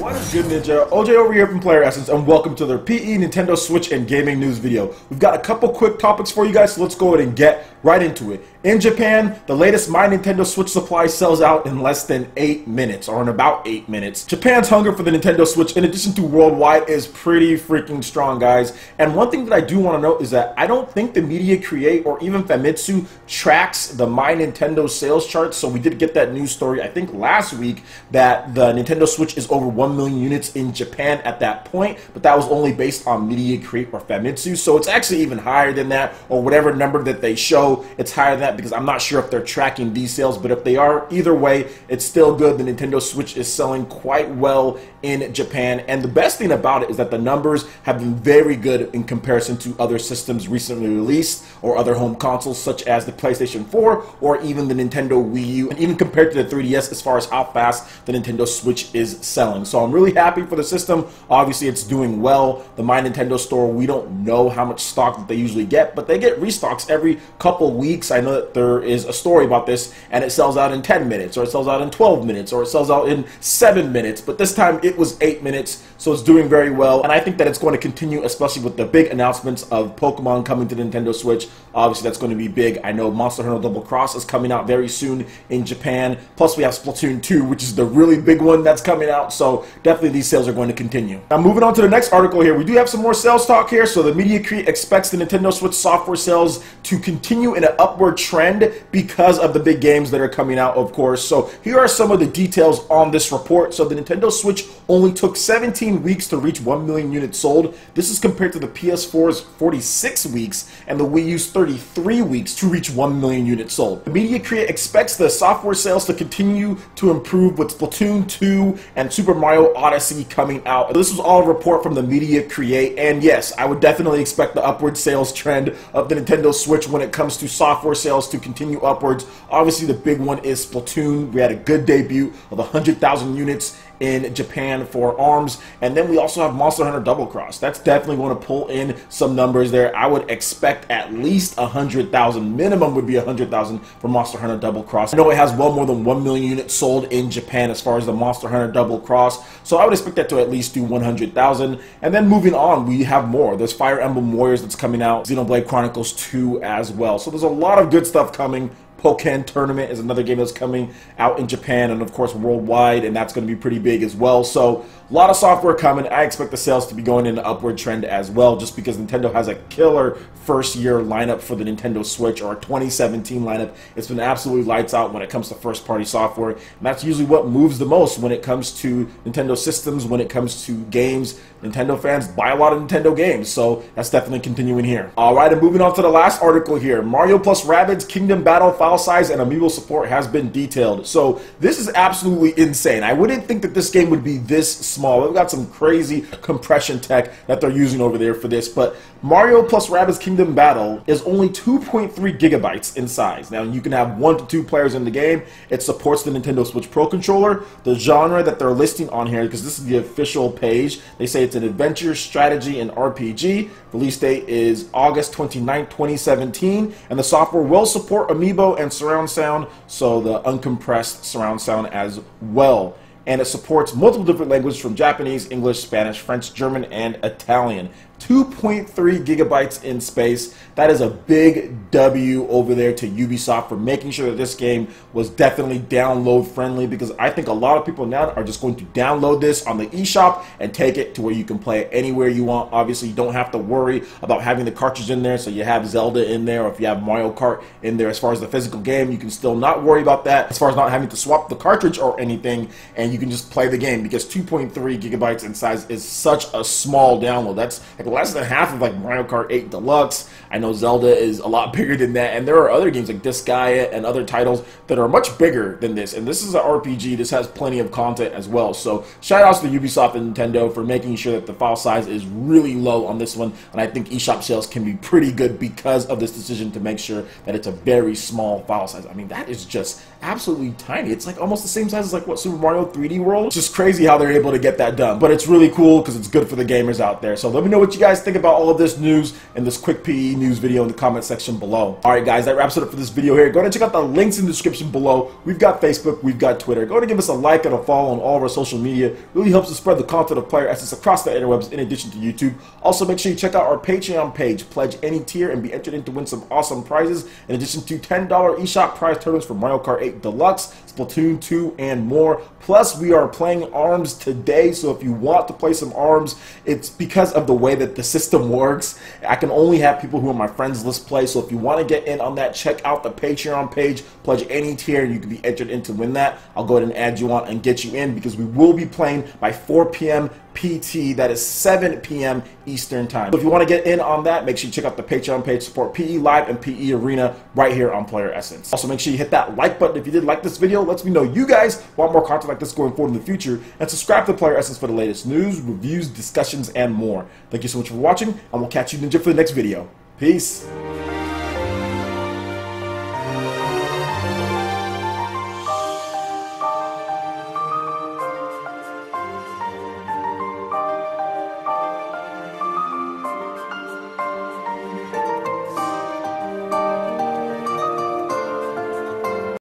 What is good, Ninja? OJ over here from PlayerEssence, and welcome to the PE, Nintendo Switch, and gaming news video. We've got a couple quick topics for you guys, so let's go ahead and get right into it. In Japan, the latest My Nintendo Switch supply sells out in less than 8 minutes, or in about 8 minutes. Japan's hunger for the Nintendo Switch, in addition to worldwide, is pretty freaking strong, guys. And one thing that I do want to note is that I don't think the Media Create or even Famitsu tracks the My Nintendo sales charts, so we did get that news story, I think last week, that the Nintendo Switch is over 1 million units in Japan at that point, but that was only based on Media Create or Famitsu, so it's actually even higher than that, or whatever number that they show, it's higher than that, because I'm not sure if they're tracking these sales, but if they are, either way, it's still good. The Nintendo Switch is selling quite well in Japan, and the best thing about it is that the numbers have been very good in comparison to other systems recently released, or other home consoles such as the PlayStation 4, or even the Nintendo Wii U, and even compared to the 3DS as far as how fast the Nintendo Switch is selling. So I'm really happy for the system. Obviously, it's doing well. The My Nintendo store, we don't know how much stock that they usually get, but they get restocks every couple weeks. I know that there is a story about this, and it sells out in 10 minutes, or it sells out in 12 minutes, or it sells out in 7 minutes, but this time it was 8 minutes, so it's doing very well, and I think that it's going to continue, especially with the big announcements of Pokemon coming to the Nintendo Switch. Obviously, that's going to be big. I know Monster Hunter Double Cross is coming out very soon in Japan, plus we have Splatoon 2, which is the really big one that's coming out, so definitely these sales are going to continue. Now, moving on to the next article here, we do have some more sales talk here. So the Media Create expects the Nintendo Switch software sales to continue in an upward trend because of the big games that are coming out, of course. So here are some of the details on this report. So the Nintendo Switch only took 17 weeks to reach 1 million units sold. This is compared to the PS4's 46 weeks and the Wii U's 33 weeks to reach 1 million units sold. The Media Create expects the software sales to continue to improve with Splatoon 2 and Super Mario Odyssey coming out. This was all a report from the Media Create, and yes, I would definitely expect the upward sales trend of the Nintendo Switch when it comes to software sales to continue upwards. Obviously, the big one is Splatoon. We had a good debut of 100,000 units in Japan for ARMS, and then we also have Monster Hunter Double Cross. That's definitely going to pull in some numbers there. I would expect at least 100,000. Minimum would be 100,000 for Monster Hunter Double Cross. I know it has well more than 1 million units sold in Japan as far as the Monster Hunter Double Cross, so I would expect that to at least do 100,000. And then moving on, we have more. There's Fire Emblem Warriors that's coming out, Xenoblade Chronicles 2 as well. So there's a lot of good stuff coming. Pokken Tournament is another game that's coming out in Japan and of course worldwide, and that's going to be pretty big as well. So a lot of software coming. I expect the sales to be going in an upward trend as well, just because Nintendo has a killer first year lineup for the Nintendo Switch, or a 2017 lineup. It's been absolutely lights out when it comes to first party software, and that's usually what moves the most when it comes to Nintendo systems, when it comes to games. Nintendo fans buy a lot of Nintendo games, so that's definitely continuing here. Alright, and moving on to the last article here. Mario plus Rabbids Kingdom Battle file size and amiibo support has been detailed. So this is absolutely insane. I wouldn't think that this game would be this small. They've got some crazy compression tech that they're using over there for this, but Mario plus Rabbids Kingdom Battle is only 2.3 gigabytes in size. Now, you can have 1 to 2 players in the game. It supports the Nintendo Switch Pro Controller. The genre that they're listing on here, because this is the official page, they say it's an adventure, strategy, and RPG. Release date is August 29, 2017, and the software will support amiibo and surround sound, so the uncompressed surround sound as well. And it supports multiple different languages from Japanese, English, Spanish, French, German, and Italian. 2.3 gigabytes in space. That is a big W over there to Ubisoft for making sure that this game was definitely download friendly, because I think a lot of people now are just going to download this on the eShop and take it to where you can play it anywhere you want. Obviously, you don't have to worry about having the cartridge in there, so you have Zelda in there, or if you have Mario Kart in there as far as the physical game, you can still not worry about that as far as not having to swap the cartridge or anything, and you can just play the game, because 2.3 gigabytes in size is such a small download. That's like less than half of like Mario Kart 8 Deluxe. I know Zelda is a lot bigger than that, and there are other games like Disgaea and other titles that are much bigger than this, and this is an RPG. This has plenty of content as well, so shout outs to Ubisoft and Nintendo for making sure that the file size is really low on this one, and I think eShop sales can be pretty good because of this decision to make sure that it's a very small file size. I mean, that is just absolutely tiny. It's like almost the same size as like what, Super Mario 3D World? It's just crazy how they're able to get that done, but it's really cool because it's good for the gamers out there. So let me know what you you guys think about all of this news and this quick PE news video in the comment section below. Alright guys, that wraps it up for this video here. Go ahead and check out the links in the description below. We've got Facebook, we've got Twitter. Go ahead and give us a like and a follow on all of our social media. It really helps us spread the content of PlayerEssence across the interwebs in addition to YouTube. Also make sure you check out our Patreon page. Pledge any tier and be entered in to win some awesome prizes in addition to $10 eShop prize tournaments for Mario Kart 8 Deluxe, Splatoon 2, and more. Plus, we are playing ARMS today, so if you want to play some ARMS, it's because of the way that the system works. I can only have people who are my friends list play, so if you want to get in on that, check out the Patreon page, pledge any tier, and you can be entered in to win that. I'll go ahead and add you on and get you in because we will be playing by 4 p.m. PT, that is 7 p.m. Eastern Time. So if you want to get in on that, make sure you check out the Patreon page, support PE Live and PE Arena right here on PlayerEssence. Also, make sure you hit that like button if you did like this video. Lets me know you guys want more content like this going forward in the future. And subscribe to PlayerEssence for the latest news, reviews, discussions, and more. Thank you so much for watching, and we'll catch you in the gym for the next video. Peace.